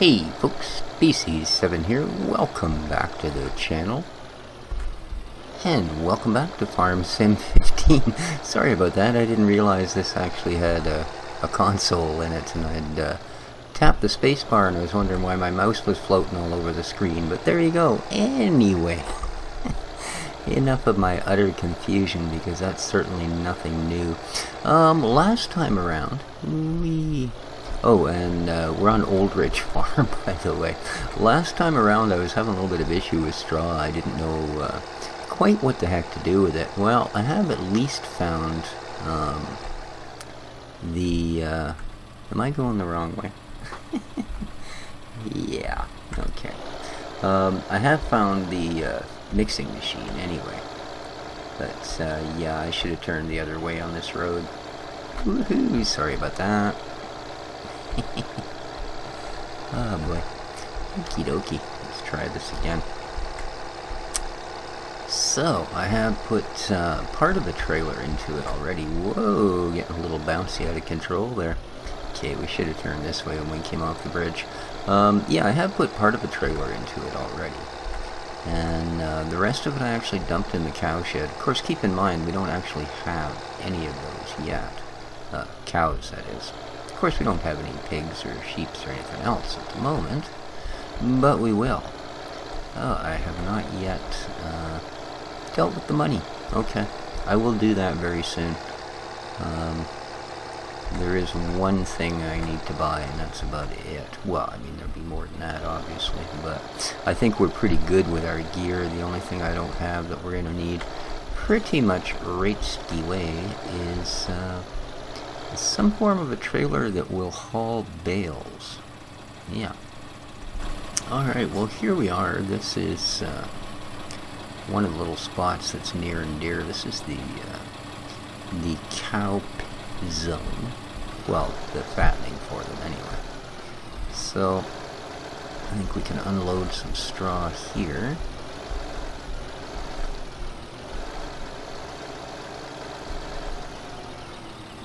Hey folks, BC7 here, welcome back to the channel, and welcome back to Farm Sim 15. Sorry about that, I didn't realize this actually had a console in it, and I'd tapped the spacebar and I was wondering why my mouse was floating all over the screen, but there you go. Anyway, enough of my utter confusion, because that's certainly nothing new. Last time around, Oh, and we're on Old Ridge Farm, by the way. Last time around I was having a little bit of issue with straw. I didn't know quite what the heck to do with it. Well, I have at least found am I going the wrong way? Yeah, okay. I have found the mixing machine anyway. But yeah, I should have turned the other way on this road. Woohoo, sorry about that. Oh boy. Okie dokie. Let's try this again. So, I have put part of the trailer into it already. Whoa, getting a little bouncy out of control there. Okay, we should have turned this way when we came off the bridge. Yeah, I have put part of the trailer into it already. And the rest of it I actually dumped in the cow shed. Of course, keep in mind, we don't actually have any of those yet. Cows, that is. Of course, we don't have any pigs or sheep or anything else at the moment, but we will. Oh, I have not yet dealt with the money. Okay, I will do that very soon. There is one thing I need to buy, and that's about it. Well, I mean, there'll be more than that, obviously, but I think we're pretty good with our gear. The only thing I don't have that we're going to need pretty much right ski way is some form of a trailer that will haul bales. Yeah. Alright, well here we are. This is one of the little spots that's near and dear. This is the cow zone. Well, the fattening for them anyway. So, I think we can unload some straw here.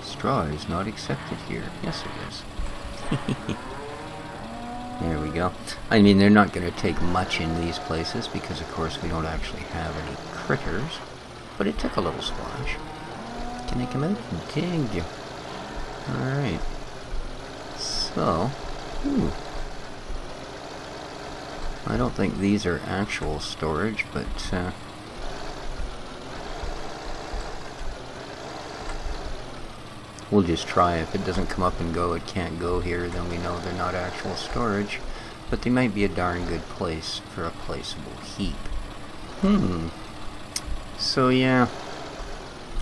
Straw is not accepted here. Yes, it is. There we go. I mean, they're not going to take much in these places because, of course, we don't actually have any critters. But it took a little splash. Can I come out? Thank you. Alright. So, I don't think these are actual storage, but we'll just try. If it doesn't come up and go, it can't go here, then we know they're not actual storage. But they might be a darn good place for a placeable heap. So yeah,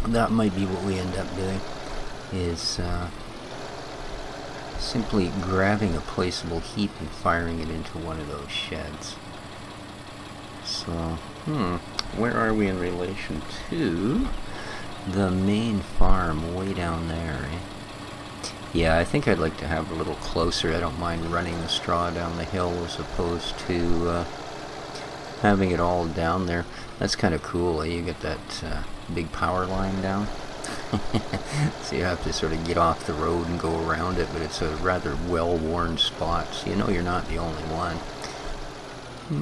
that might be what we end up doing, is simply grabbing a placeable heap and firing it into one of those sheds. So, where are we in relation to the main farm way down there, eh? Yeah, I think I'd like to have a little closer. I don't mind running the straw down the hill as opposed to having it all down there. That's kind of cool, eh? You get that big power line down. So you have to sort of get off the road and go around it, but it's a rather well-worn spot, so you know you're not the only one.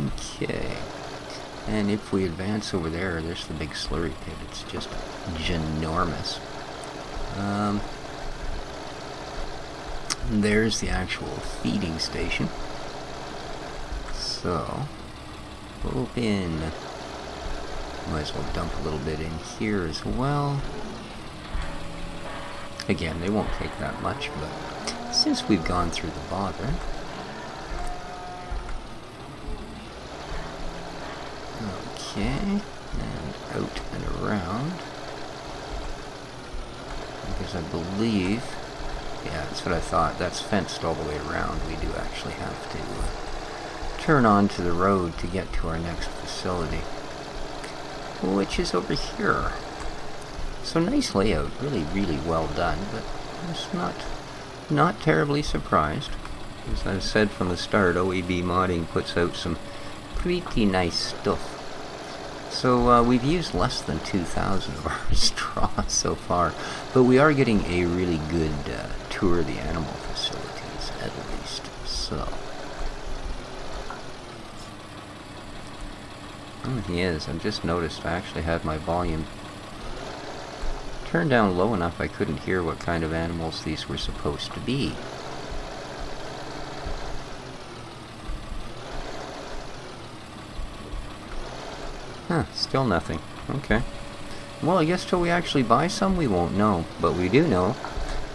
Okay. And if we advance over there, there's the big slurry pit. It's just ginormous. There's the actual feeding station. So, open. Might as well dump a little bit in here as well. Again, they won't take that much, but since we've gone through the bother. Okay, and out and around, because I believe, yeah, that's what I thought, that's fenced all the way around. We do actually have to turn onto the road to get to our next facility, which is over here. So nice layout, really, really well done, but I'm just not terribly surprised. As I've said from the start, OEB Modding puts out some pretty nice stuff. So we've used less than 2,000 of our straw so far, but we are getting a really good tour of the animal facilities, at least. So, Oh, he is. I've just noticed I actually had my volume turned down low enough I couldn't hear what kind of animals these were supposed to be. Huh, still nothing. Okay. Well, I guess till we actually buy some, we won't know. But we do know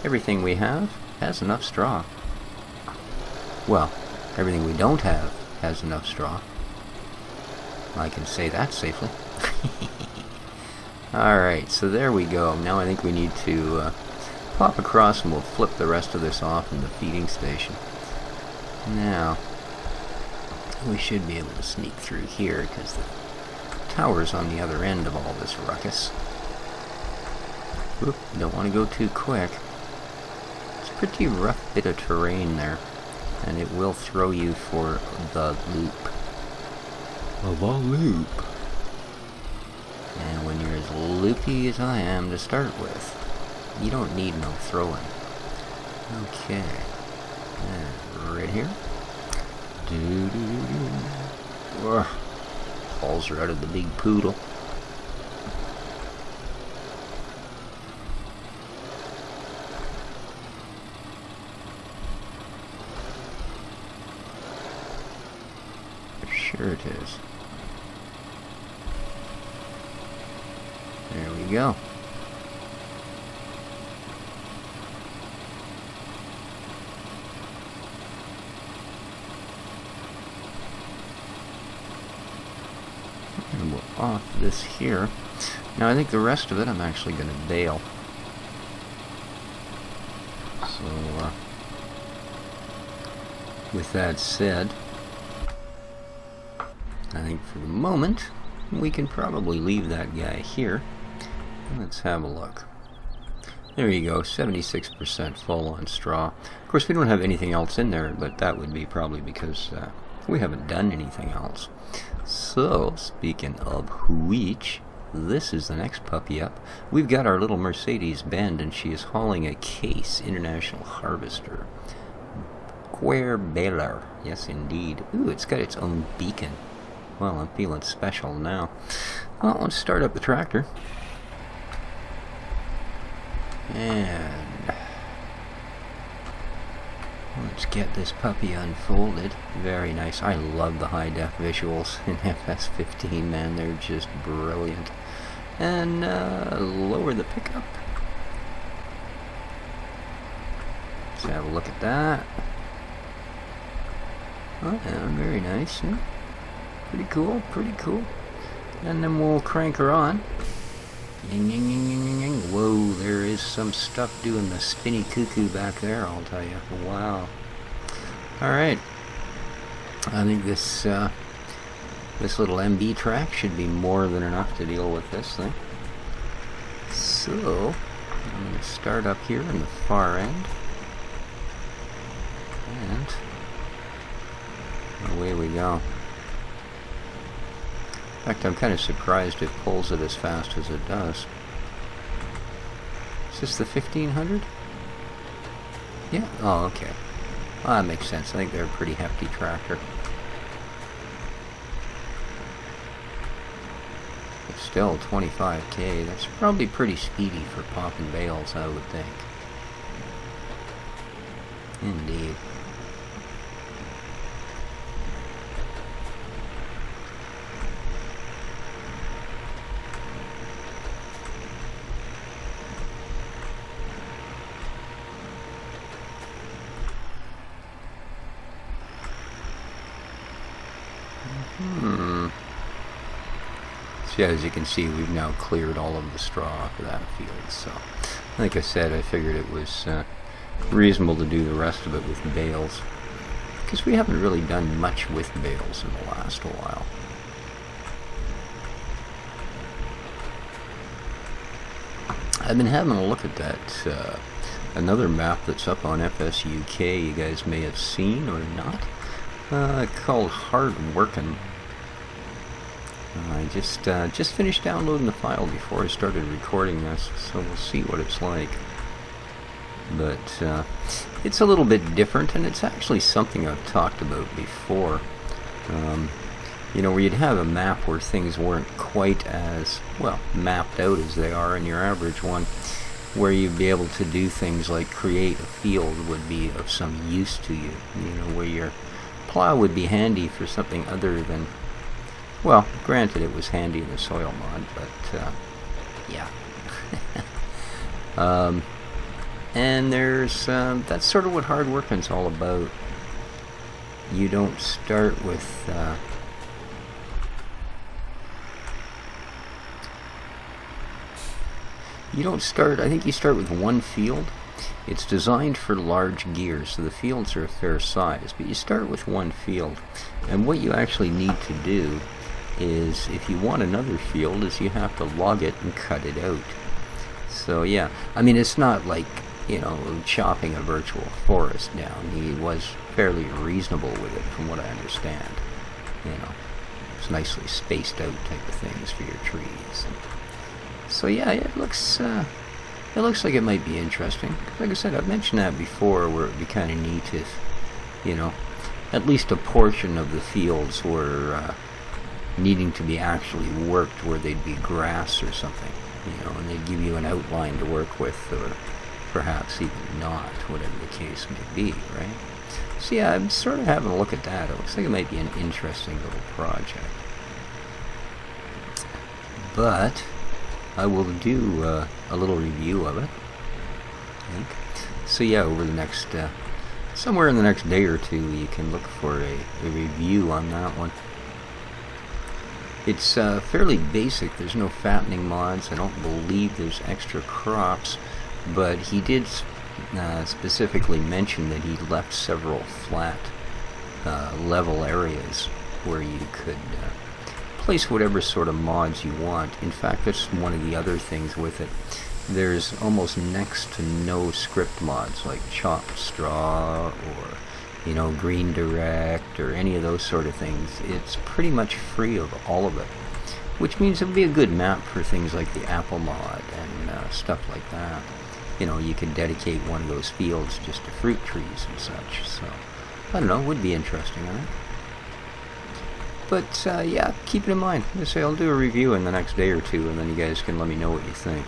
everything we have has enough straw. Well, everything we don't have has enough straw. I can say that safely. Alright, so there we go. Now I think we need to pop across and we'll flip the rest of this off in the feeding station. Now, we should be able to sneak through here because the tower's on the other end of all this ruckus. Oop, don't want to go too quick. It's a pretty rough bit of terrain there, and it will throw you for the loop. The loop. And when you're as loopy as I am to start with, you don't need no throwing. Okay. And right here. Doo-doo-doo-doo. Balls are out of the big poodle. Sure it is. There we go. And we'll off this here. Now I think the rest of it I'm actually going to bale. So, with that said, I think for the moment we can probably leave that guy here. Let's have a look. There you go, 76% full on straw. Of course we don't have anything else in there, but that would be probably because we haven't done anything else. So, speaking of which, this is the next puppy up. We've got our little Mercedes Benz, and she is hauling a Case International Harvester. Baler. Yes, indeed. Ooh, it's got its own beacon. Well, I'm feeling special now. Well, let's start up the tractor. And let's get this puppy unfolded. Very nice. I love the high-def visuals in FS15, man. They're just brilliant. And lower the pickup. Let's have a look at that. Oh, yeah, very nice. Huh? Pretty cool, pretty cool. And then we'll crank her on. Whoa, there is some stuff doing the spinny cuckoo back there, I'll tell you. Wow. Alright. I think this this little MB track should be more than enough to deal with this thing. So, I'm going to start up here in the far end. And away we go. In fact, I'm kind of surprised it pulls it as fast as it does. Is this the 1500? Yeah? Oh, okay. Well, that makes sense. I think they're a pretty hefty tractor. But still, 25k. That's probably pretty speedy for popping bales, I would think. Indeed. So yeah, as you can see, we've now cleared all of the straw off of that field. So, like I said, I figured it was reasonable to do the rest of it with bales, because we haven't really done much with bales in the last while. I've been having a look at that another map that's up on FS UK you guys may have seen or not, called Hard Workin'. I just finished downloading the file before I started recording this, so we'll see what it's like. But it's a little bit different, and it's actually something I've talked about before. you know, where you'd have a map where things weren't quite as, well, mapped out as they are in your average one, where you'd be able to do things like create a field would be of some use to you, you know, where your plow would be handy for something other than, well, granted it was handy in the soil mod, but yeah. And there's, that's sort of what hard working's all about. You don't start with, I think you start with one field. It's designed for large gears, so the fields are a fair size, but you start with one field. And what you actually need to do is, if you want another field, is you have to log it and cut it out. So yeah, I mean, it's not like, you know, chopping a virtual forest down. He was fairly reasonable with it, from what I understand. You know, it's nicely spaced out type of things for your trees. So yeah, it looks like it might be interesting. Like I said, I've mentioned that before, where it'd be kind of neat if, you know, at least a portion of the fields were needing to be actually worked, where they'd be grass or something, you know, and they'd give you an outline to work with, or perhaps even not, whatever the case may be, right? So yeah, I'm sort of having a look at that. It looks like it might be an interesting little project. But I will do a little review of it, I think. So yeah, over the next, somewhere in the next day or two, you can look for a review on that one. It's fairly basic. There's no fattening mods. I don't believe there's extra crops, but he did specifically mention that he left several flat level areas where you could place whatever sort of mods you want. In fact, that's one of the other things with it. There's almost next to no script mods like chopped straw or, you know, green direct or any of those sort of things. It's pretty much free of all of it, which means it would be a good map for things like the apple mod and stuff like that. You know, you could dedicate one of those fields just to fruit trees and such. So I don't know, it would be interesting, right? But yeah, keep it in mind. I'll do a review in the next day or two, and then you guys can let me know what you think.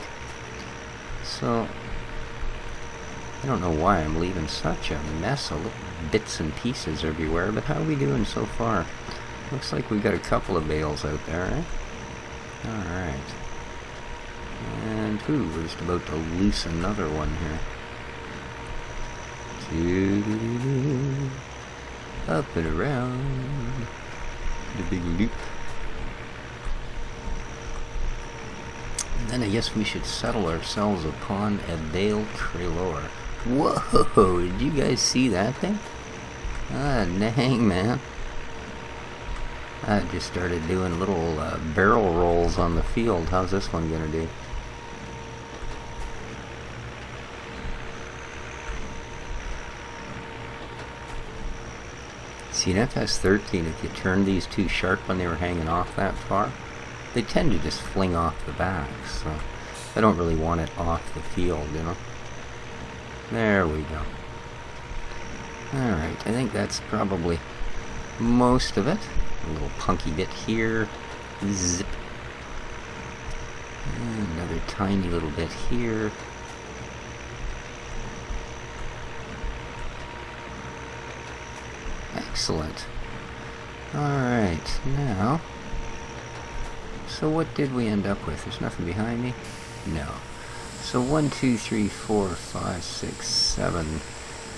So I don't know why I'm leaving such a mess of little bits and pieces everywhere, but how are we doing so far? Looks like we've got a couple of bales out there, right? Alright. And, ooh, we're just about to loose another one here. Up and around the big loop. And then I guess we should settle ourselves upon a bale trailer. Whoa, did you guys see that thing? Ah, dang, man. I just started doing little barrel rolls on the field. How's this one gonna do? See, in FS13, if you turn these too sharp when they were hanging off that far, they tend to just fling off the back, so I don't really want it off the field, you know? There we go. Alright, I think that's probably most of it. A little punky bit here. Zip. And another tiny little bit here. Excellent. Alright, now, so what did we end up with? There's nothing behind me? No. So 1, 2, 3, 4, 5, 6, 7,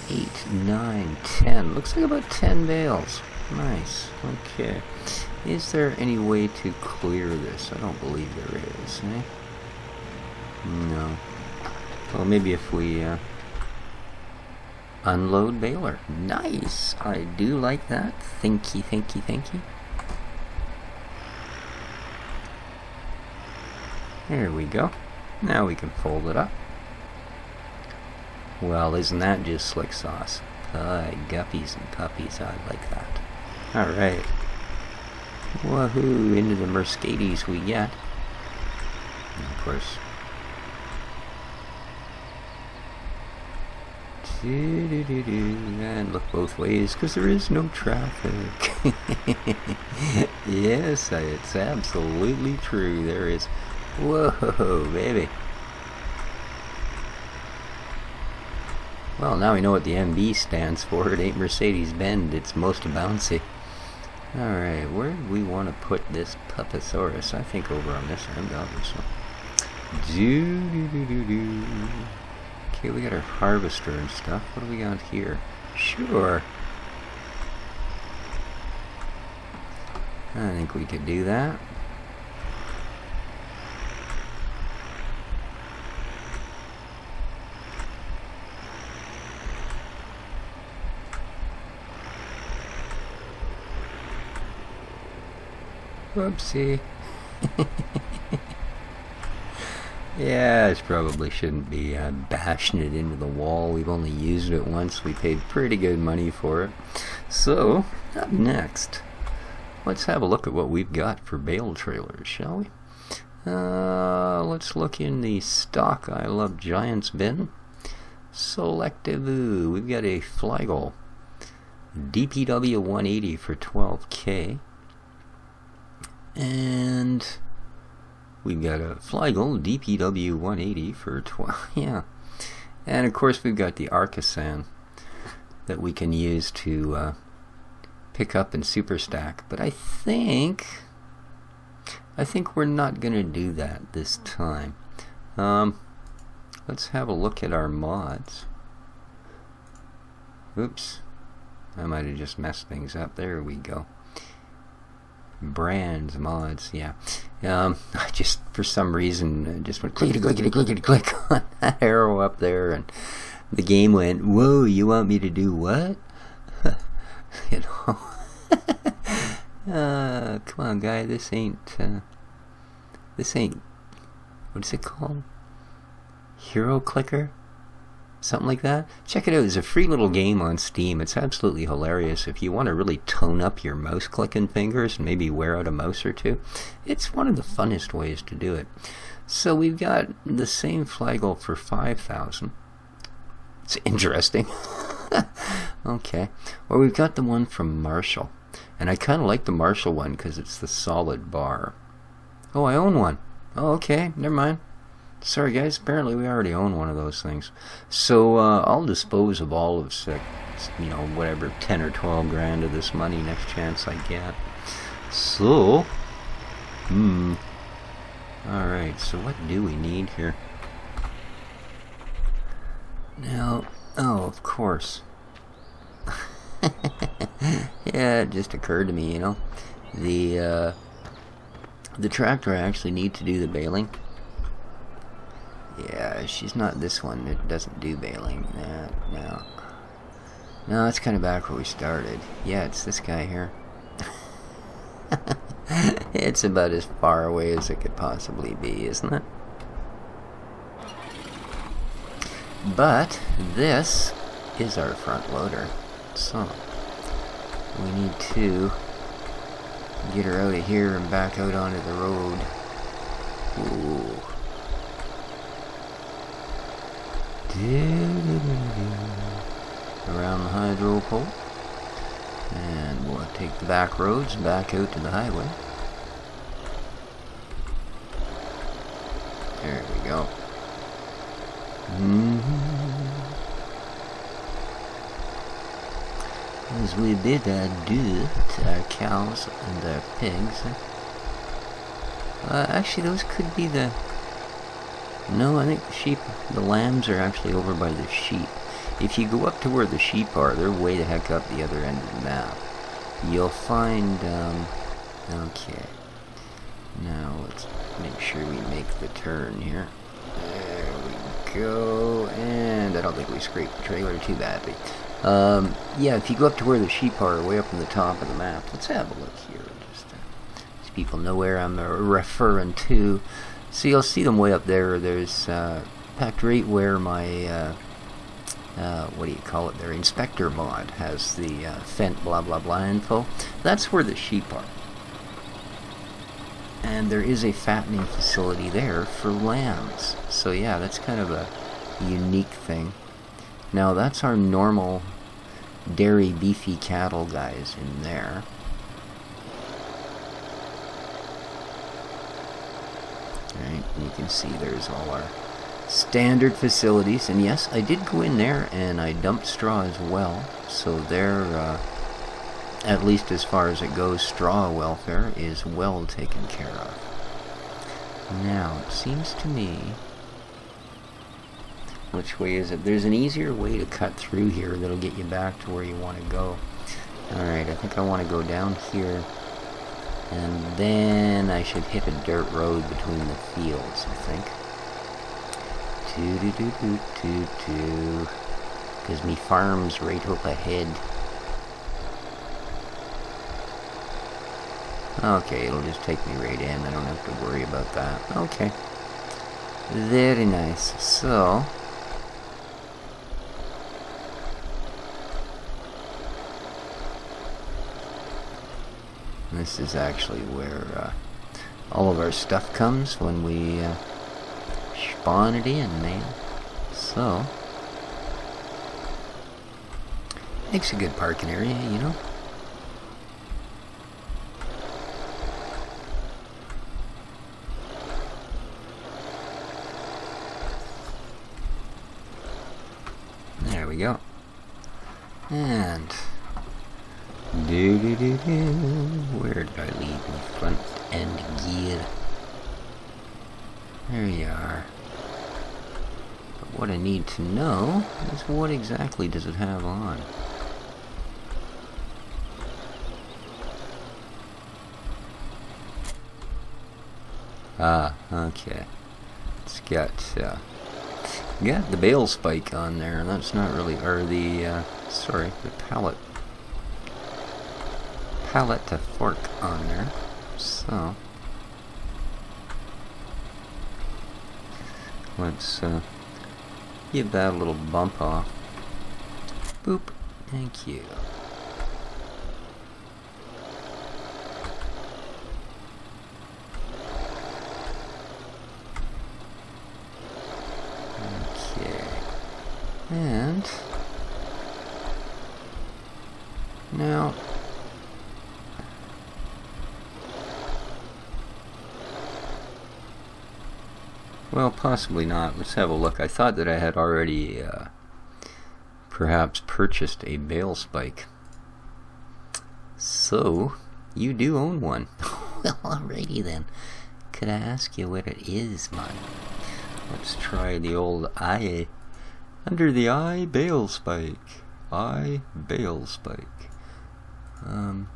8, 9, 10. Looks like about 10 bales. Nice. Okay. Is there any way to clear this? I don't believe there is, eh? No. Well, maybe if we unload baler. Nice! I do like that. Thanky, thanky, thanky. There we go. Now we can fold it up. Well, isn't that just slick sauce? Guppies and puppies, I like that. Alright. Woohoo! Into the Mercedes we get. And of course, And look both ways, because there is no traffic. Yes, it's absolutely true. There is. Whoa, baby. Well, now we know what the MB stands for. It ain't Mercedes-Benz, it's most bouncy. Alright, where do we want to put this Puposaurus? I think over on this end, obviously. Okay, we got our harvester and stuff. What do we got here? Sure. I think we could do that. Whoopsie. Yeah, I probably shouldn't be bashing it into the wall. We've only used it once. We paid pretty good money for it. So, up next, let's have a look at what we've got for bale trailers, shall we? Let's look in the stock I Love Giants bin. Selective. We've got a Flygel DPW 180 for 12K. And we've got a Flygel DPW 180 for 12, yeah. And of course we've got the Arcasan that we can use to pick up and super stack. But I think we're not going to do that this time. Let's have a look at our mods. Oops. I might have just messed things up. There we go. Brands, mods, yeah. I just, for some reason, just went clickety-clickety-clickety-click on that arrow up there, and the game went, whoa, you want me to do what? You know. Come on, guy, this ain't, what is it called? Hero Clicker? Something like that. Check it out. It's a free little game on Steam. It's absolutely hilarious. If you want to really tone up your mouse clicking fingers and maybe wear out a mouse or two, it's one of the funnest ways to do it. So we've got the same Flygel for 5,000. It's interesting. Okay. Well, we've got the one from Marshall, and I kind of like the Marshall one because it's the solid bar. Oh, I own one. Oh, okay. Never mind. Sorry guys, apparently we already own one of those things. So I'll dispose of all of, you know, whatever, 10 or 12 grand of this money next chance I get. So, alright, so what do we need here? Now, oh, of course. Yeah, it just occurred to me, you know. The tractor I actually need to do the baling. Yeah, she's not this one. It doesn't do baling. No, it's kind of back where we started. Yeah, it's this guy here. It's about as far away as it could possibly be, isn't it? But this is our front loader. So, we need to get her out of here and back out onto the road. Ooh. Around the hydro pole, and we'll take the back roads back out to the highway. There we go. As we bid adieu to our cows and our pigs. Actually, those could be the... No, I think the sheep, the lambs are actually over by the sheep. If you go up to where the sheep are, they're way the heck up the other end of the map. You'll find, okay. Now, let's make sure we make the turn here. There we go, and I don't think we scraped the trailer too badly. Yeah, if you go up to where the sheep are, way up in the top of the map, let's have a look here, just so people know where I'm referring to. So you'll see them way up there. There's, packed right where my, what do you call it there, inspector mod has the, Fent blah blah blah info. That's where the sheep are. And there is a fattening facility there for lambs. So yeah, that's kind of a unique thing. Now that's our normal dairy beefy cattle guys in there. Alright, you can see there's all our standard facilities, and yes, I did go in there and I dumped straw as well, so they're at least as far as it goes, straw welfare is well taken care of. Now, it seems to me, which way is it? There's an easier way to cut through here that'll get you back to where you want to go. Alright, I think I want to go down here, and then I should hit a dirt road between the fields, I think. Because me farm's right up ahead. Okay, it'll just take me right in. I don't have to worry about that. Okay. Very nice. So, this is actually where all of our stuff comes when we spawn it in, man. So, makes a good parking area, you know. There we go. And where did I leave my front end gear? There you are. But what I need to know is what exactly does it have on? Ah, okay. It's got the bale spike on there, and that's not really, or the, sorry, the pallet to fork on there. So, let's give that a little bump off. Boop. Thank you. And now, well, possibly not. Let's have a look. I thought that I had already perhaps purchased a bale spike. So, you do own one. Well, alrighty then. Could I ask you what it is, man? Let's try the old eye. Under the eye, bale spike. Eye, bale spike.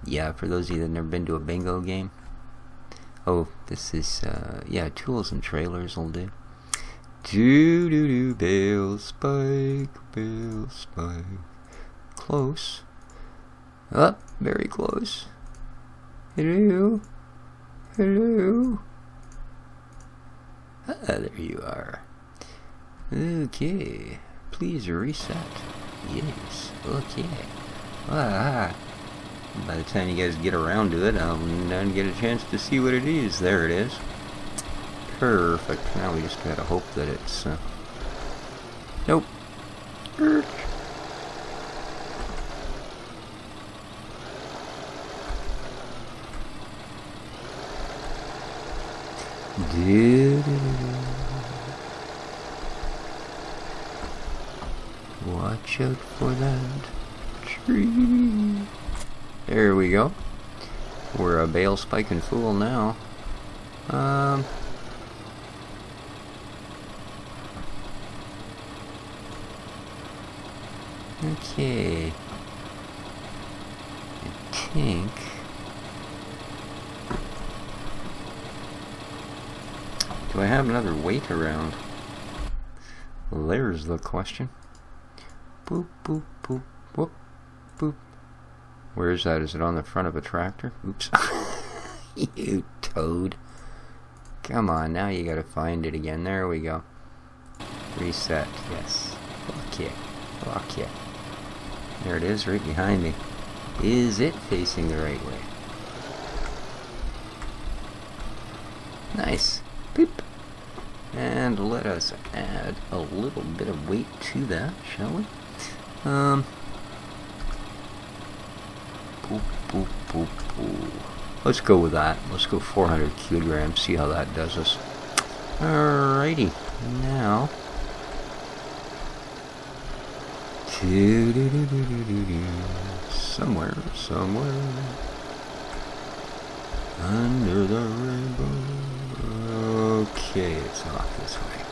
Yeah, for those of you that have never been to a bingo game. Oh, this is, yeah, tools and trailers will do. Bale spike, bale spike. Close. Up, very close. Hello? Hello? Ah, there you are. Okay. Please reset. Yes. Okay. Ah. By the time you guys get around to it, I'll then get a chance to see what it is. There it is. Perfect. Now we just gotta hope that it's... Nope. Watch out for that tree. There we go. We're a bale spiking fool now. Okay. I think... Do I have another weight around? Well, there's the question. Boop, boop, boop, whoop, boop. Where is that? Is it on the front of a tractor? Oops. You toad. Come on, now you gotta find it again. There we go. Reset, yes. Okay. Okay. There it is, right behind me. Is it facing the right way? Nice. Boop. And let us add a little bit of weight to that, shall we? Boop, boop, boop, boop. Let's go with that. Let's go 400 kilograms, see how that does us. Alrighty, now. Somewhere, under the rainbow. Okay, it's off this way.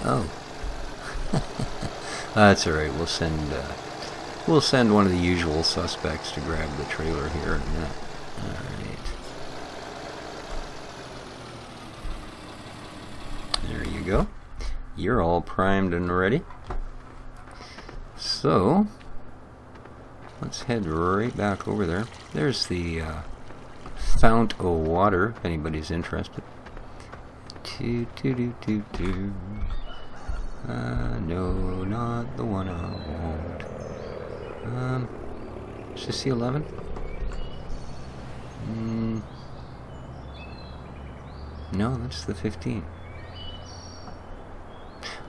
Oh. That's alright, we'll send one of the usual suspects to grab the trailer here in a minute. Alright. There you go. You're all primed and ready. So, let's head right back over there. There's the fount of water, if anybody's interested. No, not the one I want. Is this the 11? No, that's the 15.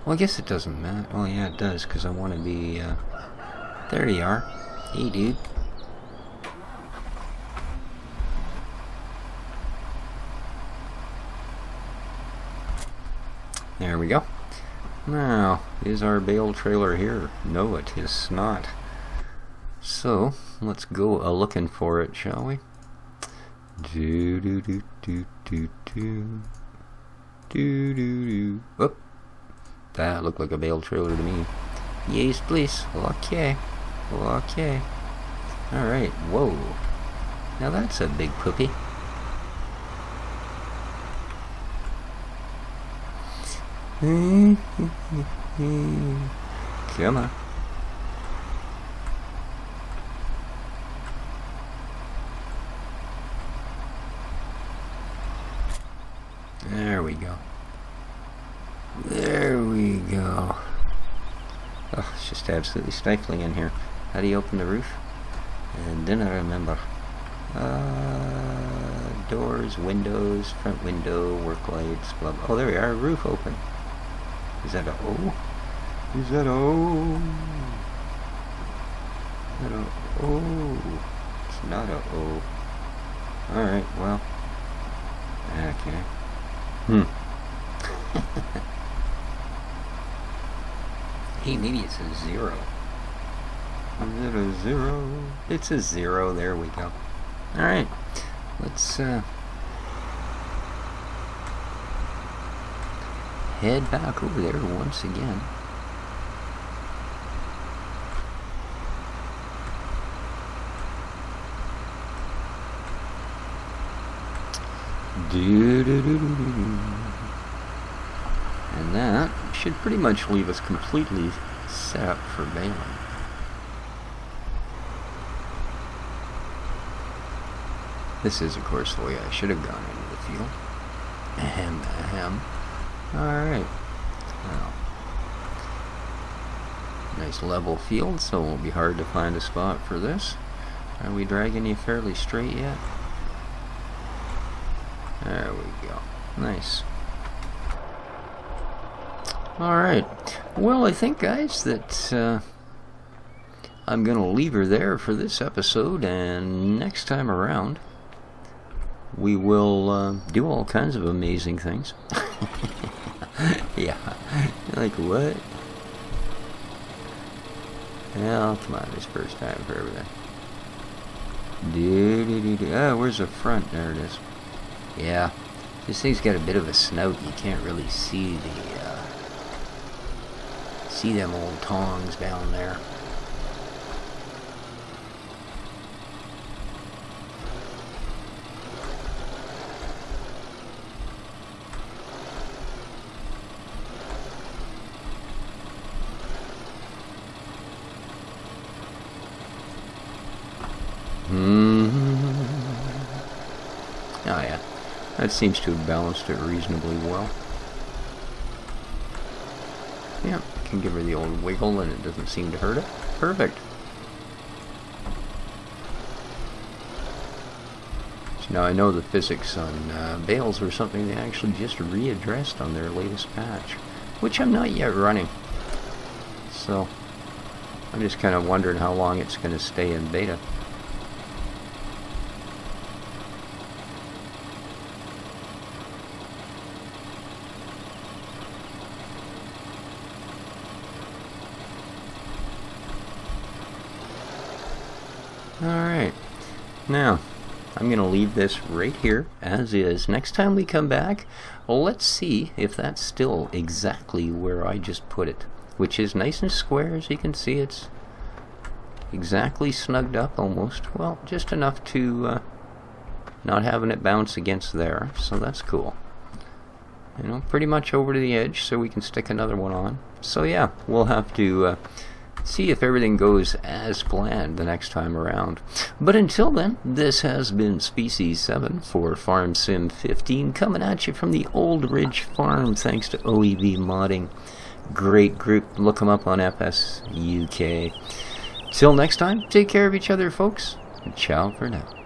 Well, I guess it doesn't matter. Oh, yeah, it does, because I want to be, there you are. Hey, dude. There we go. Now, is our bale trailer here? No, it is not. So, let's go a-looking for it, shall we? Whoop. That looked like a bale trailer to me. Yes, please. Okay. Okay. Alright, whoa. Now that's a big puppy. Come on. There we go. There we go. Oh, it's just absolutely stifling in here. How do you open the roof? And then I remember. Doors, windows, front window, work lights, blah blah. Oh, there we are. Roof open. Is that a O? Is that a O? Is that a O? It's not a O. Alright, well. Okay. Hey, maybe it's a 0. Is it a 0? It's a 0. There we go. Alright. Let's head back over there once again. And that should pretty much leave us completely set up for baling. This is, of course, the way I should have gone into the field. Ahem, ahem. Alright. Well, nice level field, so it won't be hard to find a spot for this. Are we dragging you fairly straight yet? There we go. Nice. Alright. Well, I think, guys, that I'm going to leave her there for this episode, and next time around, we will do all kinds of amazing things. Yeah. Like what? Well, come on, it's first time for everything. Ah, where's the front? There it is. Yeah. This thing's got a bit of a snout. You can't really see the see them old tongs down there. Oh yeah, that seems to have balanced it reasonably well. Yeah, can give her the old wiggle and it doesn't seem to hurt it. Perfect. So now I know the physics on bales are something they actually just readdressed on their latest patch, which I'm not yet running. so I'm just kind of wondering how long it's going to stay in beta. Alright, now I'm going to leave this right here as is. Next time we come back, well, let's see if that's still exactly where I just put it, which is nice and square. As you can see, it's exactly snugged up almost. Well, just enough to not having it bounce against there, so that's cool. You know, pretty much over to the edge so we can stick another one on. So yeah, we'll have to see if everything goes as planned the next time around. But until then, this has been Species 7 for Farm Sim 15, coming at you from the Old Ridge Farm, thanks to OEV Modding. Great group. Look them up on FS UK. Till next time, take care of each other, folks. Ciao for now.